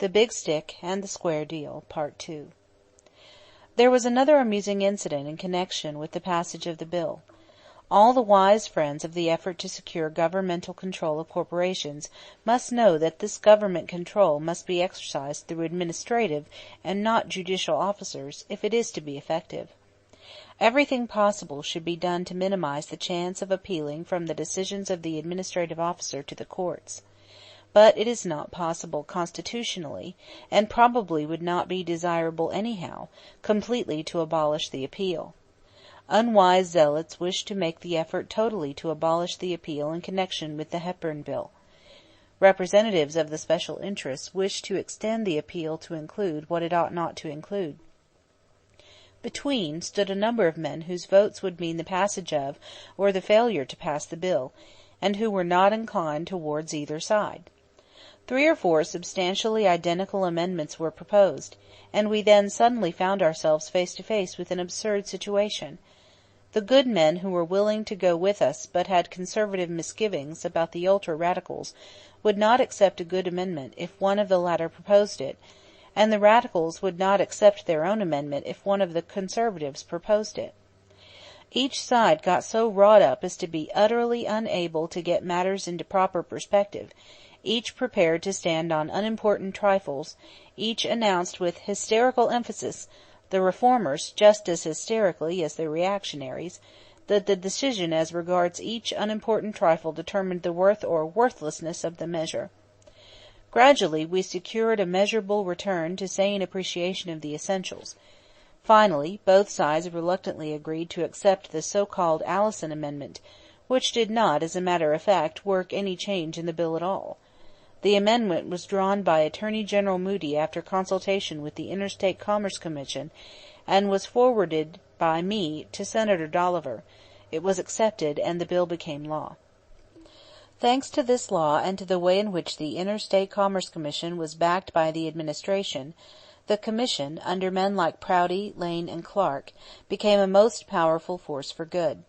The Big Stick and the Square Deal, Part 2. There was another amusing incident in connection with the passage of the bill. All the wise friends of the effort to secure governmental control of corporations must know that this government control must be exercised through administrative and not judicial officers if it is to be effective. Everything possible should be done to minimize the chance of appealing from the decisions of the administrative officer to the courts. But it is not possible constitutionally, and probably would not be desirable anyhow, completely to abolish the appeal. Unwise zealots wish to make the effort totally to abolish the appeal in connection with the Hepburn Bill. Representatives of the special interests wish to extend the appeal to include what it ought not to include. Between stood a number of men whose votes would mean the passage of, or the failure to pass the bill, and who were not inclined towards either side. 3 or 4 substantially identical amendments were proposed, and we then suddenly found ourselves face to face with an absurd situation. The good men who were willing to go with us but had conservative misgivings about the ultra-radicals would not accept a good amendment if one of the latter proposed it, and the radicals would not accept their own amendment if one of the conservatives proposed it. Each side got so wrought up as to be utterly unable to get matters into proper perspective, each prepared to stand on unimportant trifles, each announced with hysterical emphasis, the reformers just as hysterically as the reactionaries, that the decision as regards each unimportant trifle determined the worth or worthlessness of the measure. Gradually we secured a measurable return to sane appreciation of the essentials. Finally, both sides reluctantly agreed to accept the so-called Allison Amendment, which did not, as a matter of fact, work any change in the bill at all. The amendment was drawn by Attorney General Moody after consultation with the Interstate Commerce Commission, and was forwarded by me to Senator Dolliver. It was accepted, and the bill became law. Thanks to this law and to the way in which the Interstate Commerce Commission was backed by the administration, the Commission, under men like Prouty, Lane, and Clark, became a most powerful force for good.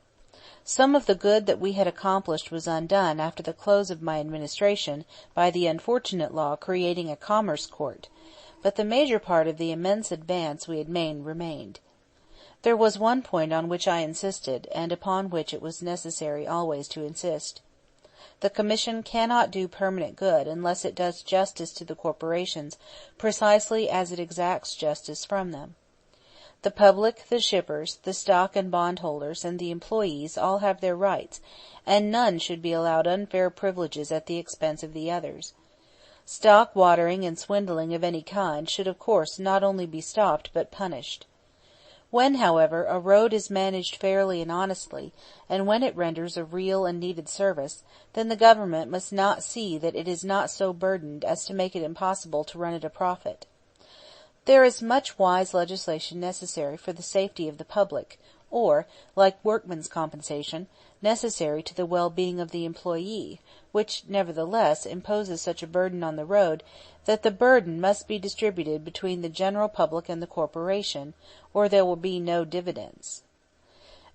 Some of the good that we had accomplished was undone after the close of my administration by the unfortunate law creating a Commerce Court, but the major part of the immense advance we had made remained. There was one point on which I insisted, and upon which it was necessary always to insist. The Commission cannot do permanent good unless it does justice to the corporations precisely as it exacts justice from them. The public, the shippers, the stock and bondholders, and the employees all have their rights, and none should be allowed unfair privileges at the expense of the others. Stock watering and swindling of any kind should of course not only be stopped but punished. When, however, a road is managed fairly and honestly, and when it renders a real and needed service, then the government must not see that it is not so burdened as to make it impossible to run at a profit. There is much wise legislation necessary for the safety of the public, or, like workmen's compensation, necessary to the well-being of the employee, which, nevertheless, imposes such a burden on the road that the burden must be distributed between the general public and the corporation, or there will be no dividends.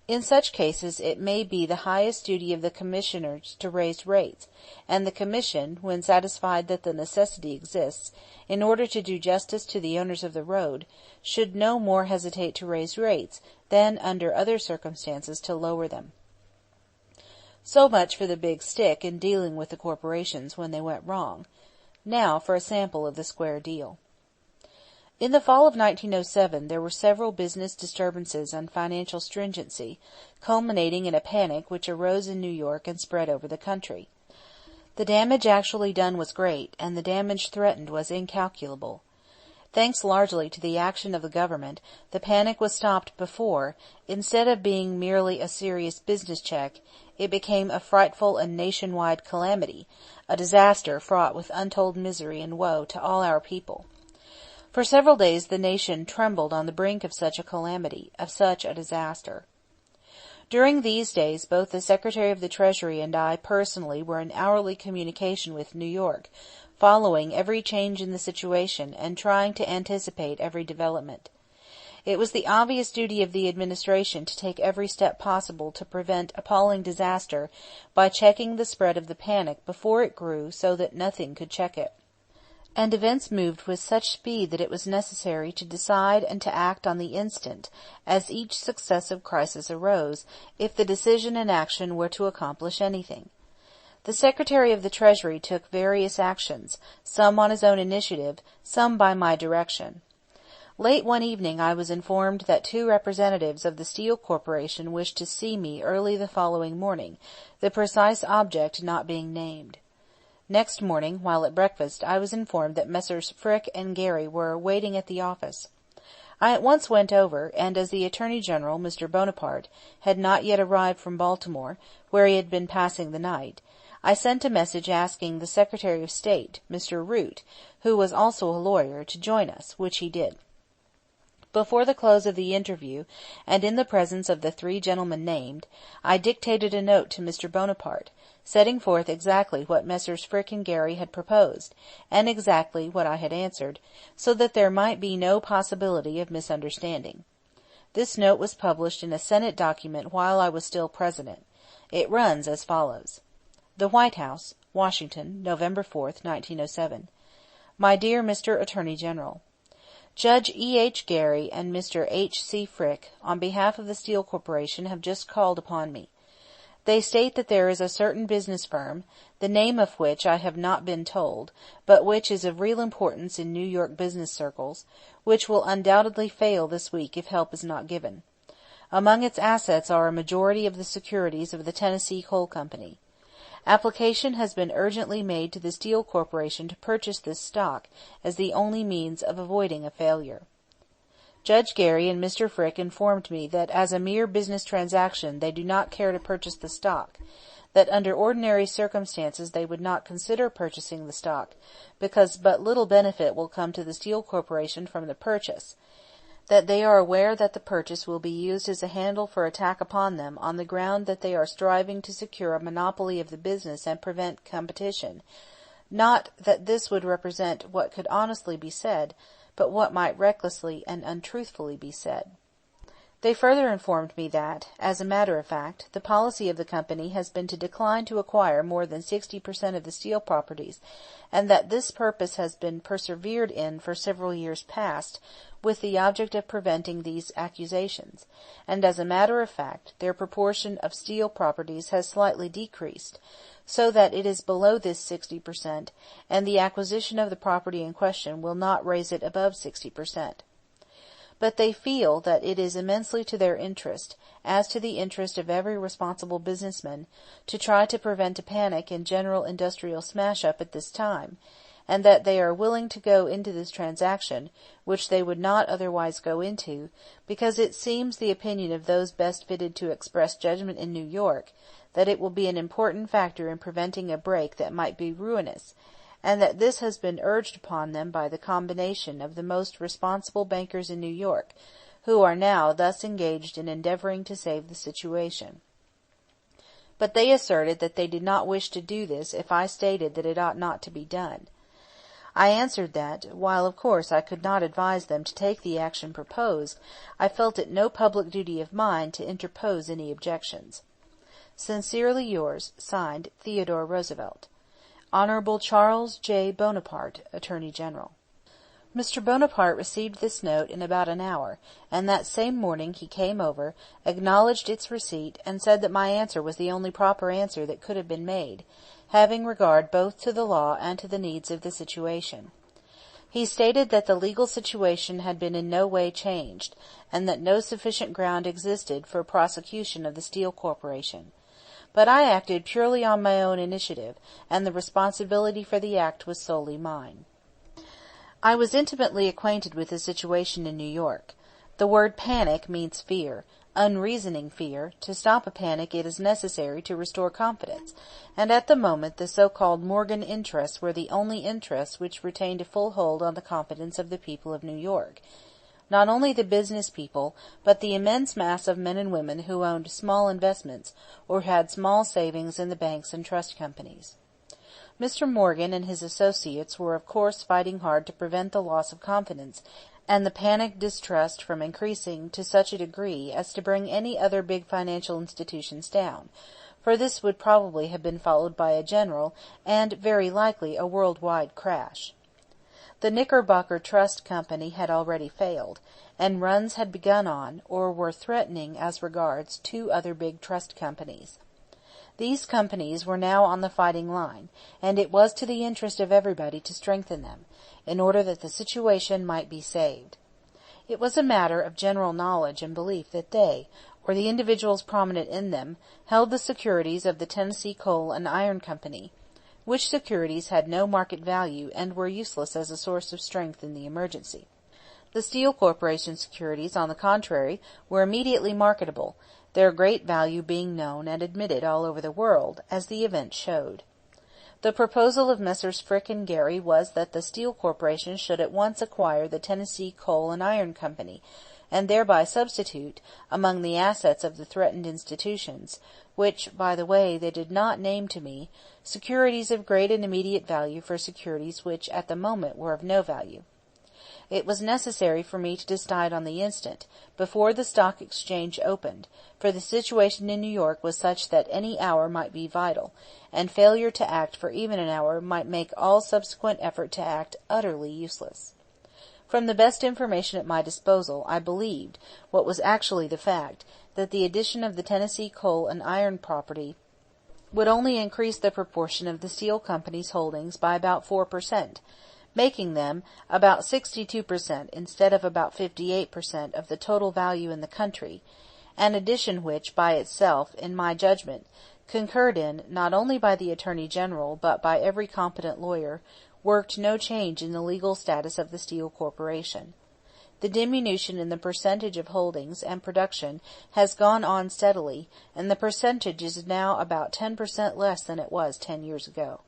In such cases it may be the highest duty of the commissioners to raise rates, and the Commission, when satisfied that the necessity exists, in order to do justice to the owners of the road, should no more hesitate to raise rates than under other circumstances to lower them. So much for the big stick in dealing with the corporations when they went wrong. Now for a sample of the square deal. In the fall of 1907 there were several business disturbances and financial stringency, culminating in a panic which arose in New York and spread over the country. The damage actually done was great, and the damage threatened was incalculable. Thanks largely to the action of the government, the panic was stopped before, instead of being merely a serious business check, it became a frightful and nationwide calamity, a disaster fraught with untold misery and woe to all our people. For several days the nation trembled on the brink of such a calamity, of such a disaster. During these days both the Secretary of the Treasury and I personally were in hourly communication with New York, following every change in the situation and trying to anticipate every development. It was the obvious duty of the administration to take every step possible to prevent appalling disaster by checking the spread of the panic before it grew so that nothing could check it. and events moved with such speed that it was necessary to decide and to act on the instant, as each successive crisis arose, if the decision and action were to accomplish anything. The Secretary of the Treasury took various actions, some on his own initiative, some by my direction. Late one evening I was informed that 2 representatives of the Steel Corporation wished to see me early the following morning, the precise object not being named. Next morning, while at breakfast, I was informed that Messrs. Frick and Gary were waiting at the office. I at once went over, and as the Attorney General, Mr. Bonaparte, had not yet arrived from Baltimore, where he had been passing the night, I sent a message asking the Secretary of State, Mr. Root, who was also a lawyer, to join us, which he did. Before the close of the interview, and in the presence of the 3 gentlemen named, I dictated a note to Mr. Bonaparte, setting forth exactly what Messrs. Frick and Gary had proposed, and exactly what I had answered, so that there might be no possibility of misunderstanding. This note was published in a Senate document while I was still President. It runs as follows: The White House, Washington, November 4, 1907. My dear Mr. Attorney General, Judge E. H. Gary and Mr. H. C. Frick, on behalf of the Steel Corporation, have just called upon me. They state that there is a certain business firm, the name of which I have not been told, but which is of real importance in New York business circles, which will undoubtedly fail this week if help is not given. Among its assets are a majority of the securities of the Tennessee Coal Company. Application has been urgently made to the Steel Corporation to purchase this stock as the only means of avoiding a failure. Judge Gary and Mr. Frick informed me that as a mere business transaction they do not care to purchase the stock, that under ordinary circumstances they would not consider purchasing the stock, because but little benefit will come to the Steel Corporation from the purchase, that they are aware that the purchase will be used as a handle for attack upon them on the ground that they are striving to secure a monopoly of the business and prevent competition, not that this would represent what could honestly be said, but what might recklessly and untruthfully be said. They further informed me that, as a matter of fact, the policy of the company has been to decline to acquire more than 60% of the steel properties, and that this purpose has been persevered in for several years past, with the object of preventing these accusations, and as a matter of fact, their proportion of steel properties has slightly decreased, so that it is below this 60%, and the acquisition of the property in question will not raise it above 60%. But they feel that it is immensely to their interest, as to the interest of every responsible businessman, to try to prevent a panic and general industrial smash-up at this time, and that they are willing to go into this transaction, which they would not otherwise go into, because it seems the opinion of those best fitted to express judgment in New York, that it will be an important factor in preventing a break that might be ruinous, and that this has been urged upon them by the combination of the most responsible bankers in New York, who are now thus engaged in endeavoring to save the situation. But they asserted that they did not wish to do this if I stated that it ought not to be done. I answered that, while of course I could not advise them to take the action proposed, I felt it no public duty of mine to interpose any objections. Sincerely yours, signed, Theodore Roosevelt. Honorable Charles J. Bonaparte, Attorney General. Mr. Bonaparte received this note in about an hour, and that same morning he came over, acknowledged its receipt, and said that my answer was the only proper answer that could have been made, having regard both to the law and to the needs of the situation. He stated that the legal situation had been in no way changed, and that no sufficient ground existed for prosecution of the Steel Corporation. But I acted purely on my own initiative, and the responsibility for the act was solely mine. I was intimately acquainted with the situation in New York. The word panic means fear, unreasoning fear. To stop a panic it is necessary to restore confidence, and at the moment the so-called Morgan interests were the only interests which retained a full hold on the confidence of the people of New York. Not only the business people, but the immense mass of men and women who owned small investments, or had small savings in the banks and trust companies. Mr. Morgan and his associates were of course fighting hard to prevent the loss of confidence, and the panic distrust from increasing to such a degree as to bring any other big financial institutions down, for this would probably have been followed by a general, and very likely a world-wide crash. The Knickerbocker Trust Company had already failed, and runs had begun on, or were threatening as regards, two other big trust companies. These companies were now on the fighting line, and it was to the interest of everybody to strengthen them, in order that the situation might be saved. It was a matter of general knowledge and belief that they, or the individuals prominent in them, held the securities of the Tennessee Coal and Iron Company, which securities had no market value and were useless as a source of strength in the emergency. The Steel Corporation securities, on the contrary, were immediately marketable, their great value being known and admitted all over the world, as the event showed. The proposal of Messrs. Frick and Gary was that the Steel Corporation should at once acquire the Tennessee Coal and Iron Company, and thereby substitute, among the assets of the threatened institutions, which, by the way, they did not name to me, securities of great and immediate value for securities which at the moment were of no value. It was necessary for me to decide on the instant, before the Stock Exchange opened, for the situation in New York was such that any hour might be vital, and failure to act for even an hour might make all subsequent effort to act utterly useless. From the best information at my disposal, I believed, what was actually the fact, that the addition of the Tennessee Coal and Iron property would only increase the proportion of the Steel Company's holdings by about 4%, making them about 62% instead of about 58% of the total value in the country, an addition which, by itself, in my judgment, concurred in, not only by the Attorney General, but by every competent lawyer, worked no change in the legal status of the Steel Corporation. The diminution in the percentage of holdings and production has gone on steadily, and the percentage is now about 10% less than it was 10 years ago.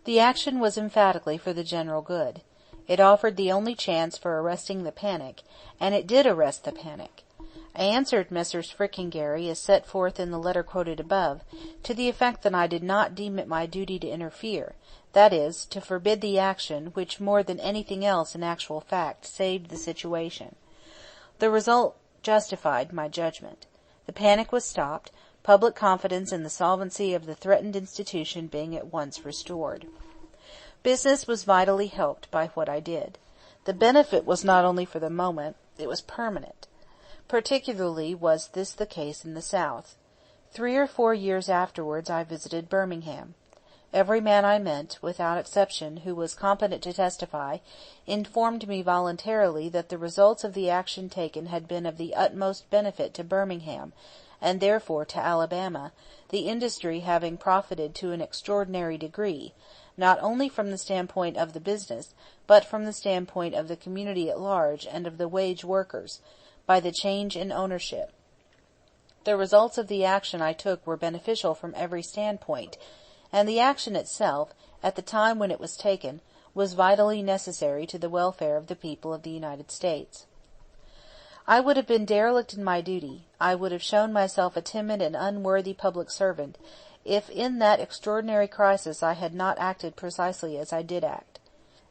The action was emphatically for the general good. It offered the only chance for arresting the panic, and it did arrest the panic. I answered Messrs. Frick and Gary, as set forth in the letter quoted above, to the effect that I did not deem it my duty to interfere, that is, to forbid the action which more than anything else in actual fact saved the situation. The result justified my judgment. The panic was stopped, public confidence in the solvency of the threatened institution being at once restored. Business was vitally helped by what I did. The benefit was not only for the moment, it was permanent. Particularly was this the case in the South. 3 or 4 years afterwards I visited Birmingham. Every man I met, without exception, who was competent to testify, informed me voluntarily that the results of the action taken had been of the utmost benefit to Birmingham, and therefore to Alabama, the industry having profited to an extraordinary degree, not only from the standpoint of the business, but from the standpoint of the community at large and of the wage workers, by the change in ownership. The results of the action I took were beneficial from every standpoint, and the action itself, at the time when it was taken, was vitally necessary to the welfare of the people of the United States. I would have been derelict in my duty, I would have shown myself a timid and unworthy public servant, if in that extraordinary crisis I had not acted precisely as I did act.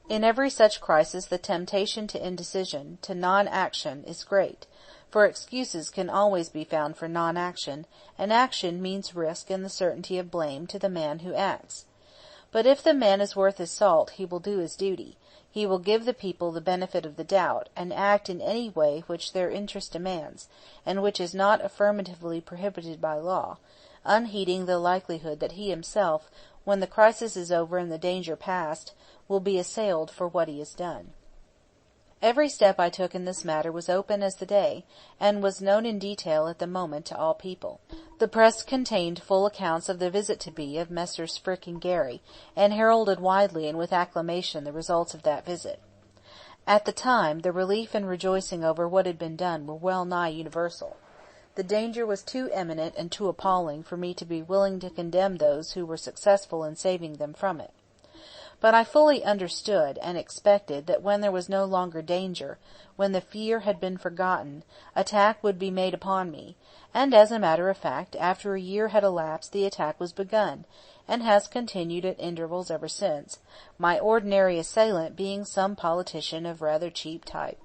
In every such crisis the temptation to indecision, to non-action, is great, for excuses can always be found for non-action, and action means risk and the certainty of blame to the man who acts. But if the man is worth his salt, he will do his duty. He will give the people the benefit of the doubt, and act in any way which their interest demands, and which is not affirmatively prohibited by law, unheeding the likelihood that he himself, when the crisis is over and the danger past, will be assailed for what he has done. Every step I took in this matter was open as the day, and was known in detail at the moment to all people. The press contained full accounts of the visit to me of Messrs. Frick and Gary, and heralded widely and with acclamation the results of that visit. At the time, the relief and rejoicing over what had been done were well nigh universal. The danger was too imminent and too appalling for me to be willing to condemn those who were successful in saving them from it. But I fully understood and expected that when there was no longer danger, when the fear had been forgotten, attack would be made upon me, and as a matter of fact, after a year had elapsed the attack was begun, and has continued at intervals ever since, my ordinary assailant being some politician of rather cheap type.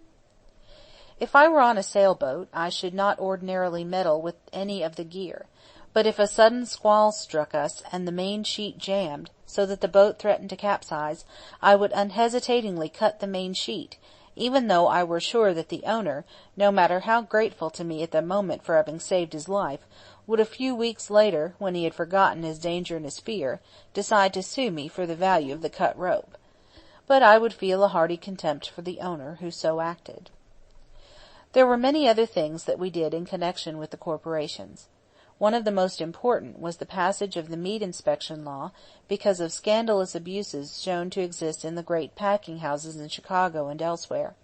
If I were on a sailboat, I should not ordinarily meddle with any of the gear, but if a sudden squall struck us and the main sheet jammed, so that the boat threatened to capsize, I would unhesitatingly cut the main sheet, even though I were sure that the owner, no matter how grateful to me at the moment for having saved his life, would a few weeks later, when he had forgotten his danger and his fear, decide to sue me for the value of the cut rope. But I would feel a hearty contempt for the owner who so acted. There were many other things that we did in connection with the corporations. One of the most important was the passage of the meat inspection law because of scandalous abuses shown to exist in the great packing houses in Chicago and elsewhere.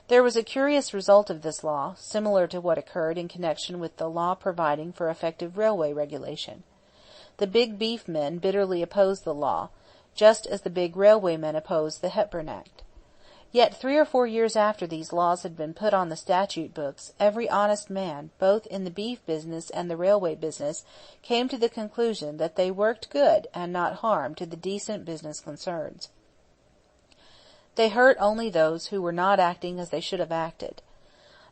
There was a curious result of this law, similar to what occurred in connection with the law providing for effective railway regulation. The big beef men bitterly opposed the law, just as the big railway men opposed the Hepburn Act. Yet 3 or 4 years after these laws had been put on the statute books, every honest man, both in the beef business and the railway business, came to the conclusion that they worked good and not harm to the decent business concerns. They hurt only those who were not acting as they should have acted.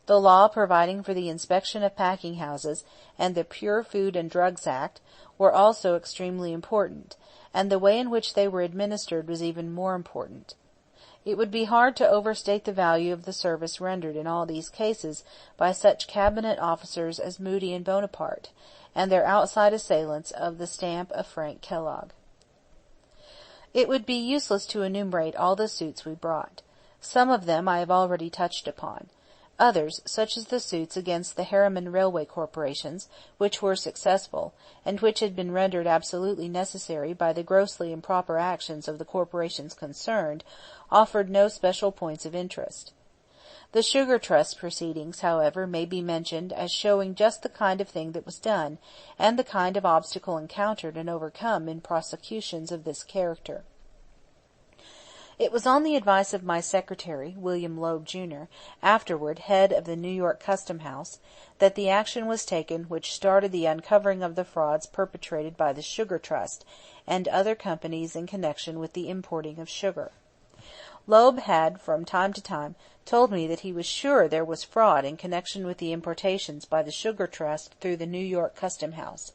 The law providing for the inspection of packing houses and the Pure Food and Drugs Act were also extremely important, and the way in which they were administered was even more important. It would be hard to overstate the value of the service rendered in all these cases by such cabinet officers as Moody and Bonaparte, and their outside assailants of the stamp of Frank Kellogg. It would be useless to enumerate all the suits we brought. Some of them I have already touched upon. Others, such as the suits against the Harriman Railway Corporations, which were successful, and which had been rendered absolutely necessary by the grossly improper actions of the corporations concerned, offered no special points of interest. The Sugar Trust proceedings, however, may be mentioned as showing just the kind of thing that was done, and the kind of obstacle encountered and overcome in prosecutions of this character. It was on the advice of my secretary, William Loeb, Jr., afterward head of the New York Custom House, that the action was taken which started the uncovering of the frauds perpetrated by the Sugar Trust and other companies in connection with the importing of sugar. Loeb had, from time to time, told me that he was sure there was fraud in connection with the importations by the Sugar Trust through the New York Custom House.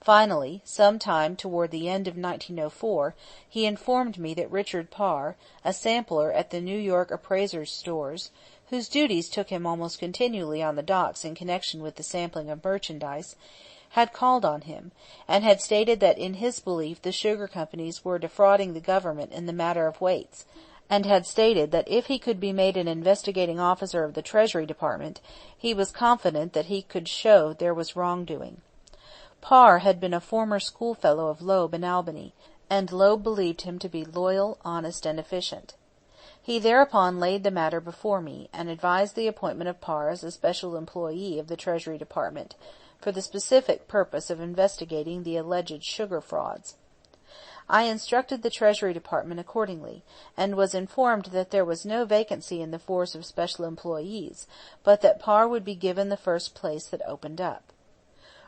Finally, some time toward the end of 1904, he informed me that Richard Parr, a sampler at the New York appraisers' stores, whose duties took him almost continually on the docks in connection with the sampling of merchandise, had called on him, and had stated that in his belief the sugar companies were defrauding the government in the matter of weights, and had stated that if he could be made an investigating officer of the Treasury Department, he was confident that he could show there was wrongdoing. Parr had been a former schoolfellow of Loeb in Albany, and Loeb believed him to be loyal, honest, and efficient. He thereupon laid the matter before me, and advised the appointment of Parr as a special employee of the Treasury Department, for the specific purpose of investigating the alleged sugar frauds. I instructed the Treasury Department accordingly, and was informed that there was no vacancy in the force of special employees, but that Parr would be given the first place that opened up.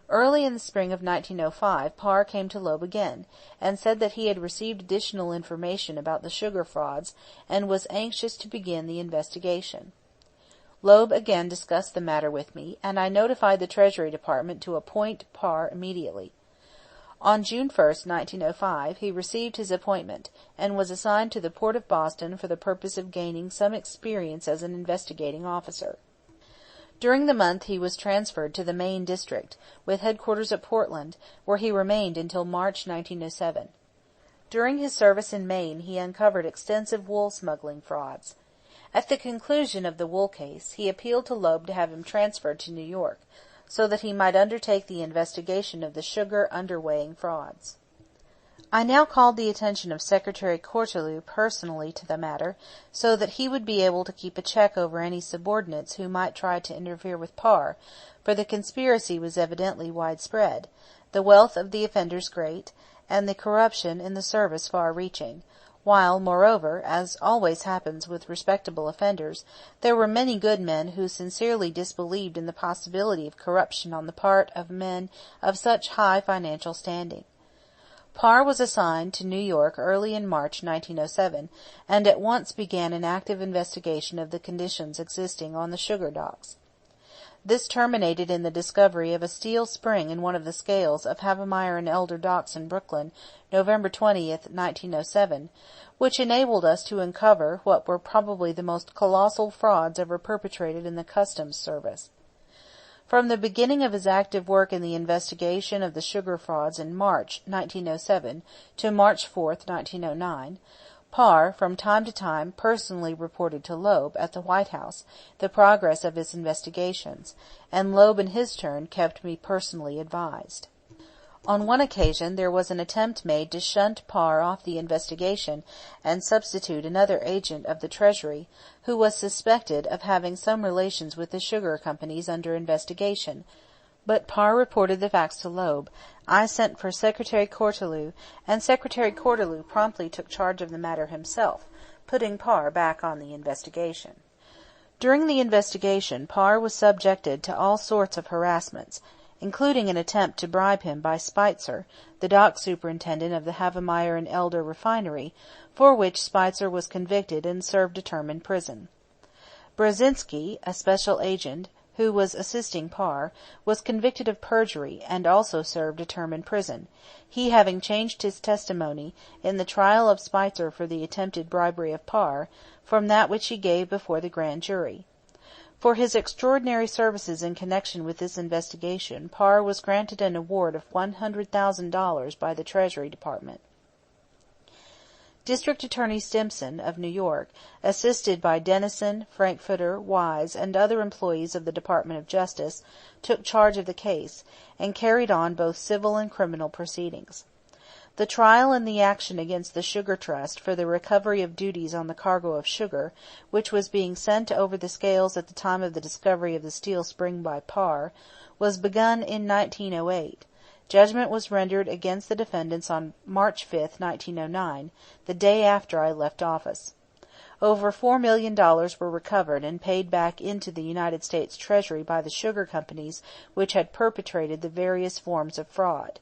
Early in the spring of 1905 Parr came to Loeb again, and said that he had received additional information about the sugar frauds, and was anxious to begin the investigation. Loeb again discussed the matter with me, and I notified the Treasury Department to appoint Parr immediately. On June 1, 1905, he received his appointment, and was assigned to the port of Boston for the purpose of gaining some experience as an investigating officer. During the month he was transferred to the Maine district, with headquarters at Portland, where he remained until March 1907. During his service in Maine he uncovered extensive wool smuggling frauds. At the conclusion of the wool case, he appealed to Loeb to have him transferred to New York, so that he might undertake the investigation of the sugar underweighing frauds. I now called the attention of Secretary Cortelyou personally to the matter, so that he would be able to keep a check over any subordinates who might try to interfere with Parr, for the conspiracy was evidently widespread, the wealth of the offenders great, and the corruption in the service far-reaching, while, moreover, as always happens with respectable offenders, there were many good men who sincerely disbelieved in the possibility of corruption on the part of men of such high financial standing. Parr was assigned to New York early in March 1907, and at once began an active investigation of the conditions existing on the sugar docks. This terminated in the discovery of a steel spring in one of the scales of Havemeyer and Elder docks in Brooklyn, November 20th, 1907, which enabled us to uncover what were probably the most colossal frauds ever perpetrated in the Customs Service. From the beginning of his active work in the investigation of the sugar frauds in March 1907 to March 4, 1909, Parr, from time to time, personally reported to Loeb, at the White House, the progress of his investigations, and Loeb in his turn kept me personally advised. On one occasion there was an attempt made to shunt Parr off the investigation and substitute another agent of the Treasury, who was suspected of having some relations with the sugar companies under investigation. But Parr reported the facts to Loeb. I sent for Secretary Cortelyou, and Secretary Cortelyou promptly took charge of the matter himself, putting Parr back on the investigation. During the investigation Parr was subjected to all sorts of harassments, including an attempt to bribe him by Spitzer, the dock superintendent of the Havemeyer and Elder refinery, for which Spitzer was convicted and served a term in prison. Brzezinski, a special agent, who was assisting Parr, was convicted of perjury and also served a term in prison, he having changed his testimony in the trial of Spitzer for the attempted bribery of Parr from that which he gave before the grand jury. For his extraordinary services in connection with this investigation, Parr was granted an award of $100,000 by the Treasury Department. District Attorney Stimson, of New York, assisted by Dennison, Frankfurter, Wise, and other employees of the Department of Justice, took charge of the case, and carried on both civil and criminal proceedings. The trial and the action against the Sugar Trust for the recovery of duties on the cargo of sugar, which was being sent over the scales at the time of the discovery of the steel spring by Parr, was begun in 1908. Judgment was rendered against the defendants on March 5, 1909, the day after I left office. Over $4 million were recovered and paid back into the United States Treasury by the sugar companies which had perpetrated the various forms of fraud.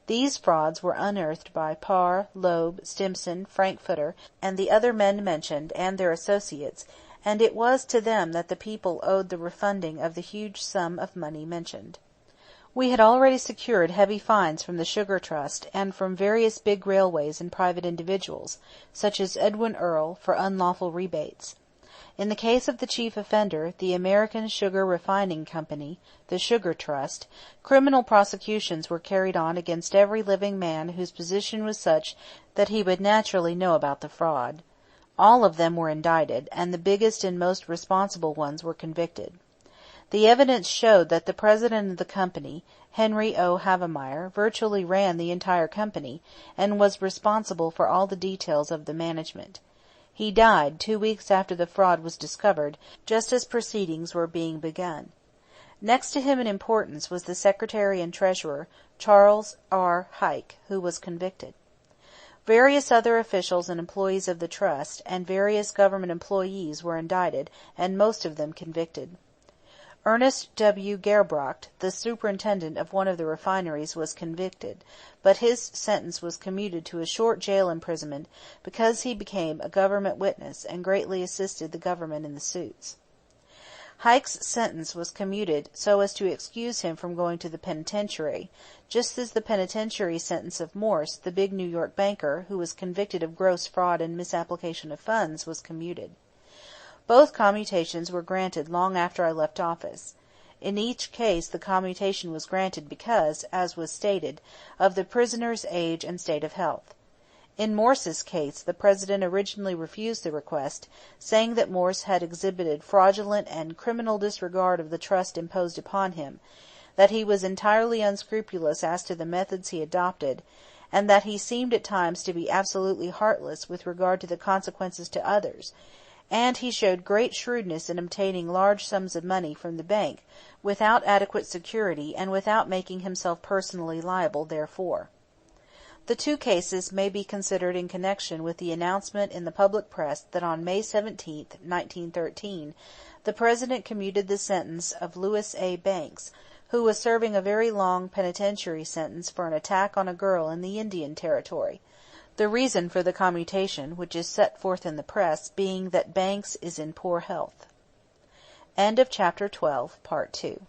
These frauds were unearthed by Parr, Loeb, Stimson, Frankfurter, and the other men mentioned and their associates, and it was to them that the people owed the refunding of the huge sum of money mentioned. We had already secured heavy fines from the Sugar Trust and from various big railways and private individuals, such as Edwin Earle, for unlawful rebates. In the case of the chief offender, the American Sugar Refining Company, the Sugar Trust, criminal prosecutions were carried on against every living man whose position was such that he would naturally know about the fraud. All of them were indicted, and the biggest and most responsible ones were convicted. The evidence showed that the president of the company, Henry O. Havemeyer, virtually ran the entire company, and was responsible for all the details of the management. He died 2 weeks after the fraud was discovered, just as proceedings were being begun. Next to him in importance was the Secretary and Treasurer, Charles R. Heike, who was convicted. Various other officials and employees of the Trust, and various government employees were indicted, and most of them convicted. Ernest W. Gerbrocht, the superintendent of one of the refineries, was convicted, but his sentence was commuted to a short jail imprisonment because he became a government witness and greatly assisted the government in the suits. Heike's sentence was commuted so as to excuse him from going to the penitentiary, just as the penitentiary sentence of Morse, the big New York banker, who was convicted of gross fraud and misapplication of funds, was commuted. Both commutations were granted long after I left office. In each case the commutation was granted because, as was stated, of the prisoner's age and state of health. In Morse's case the President originally refused the request, saying that Morse had exhibited fraudulent and criminal disregard of the trust imposed upon him, that he was entirely unscrupulous as to the methods he adopted, and that he seemed at times to be absolutely heartless with regard to the consequences to others, and he showed great shrewdness in obtaining large sums of money from the bank without adequate security and without making himself personally liable therefor. The two cases may be considered in connection with the announcement in the public press that on May 17, 1913, the President commuted the sentence of Louis A. Banks, who was serving a very long penitentiary sentence for an attack on a girl in the Indian Territory. The reason for the commutation, which is set forth in the press, being that Banks is in poor health. End of chapter 12, part 2.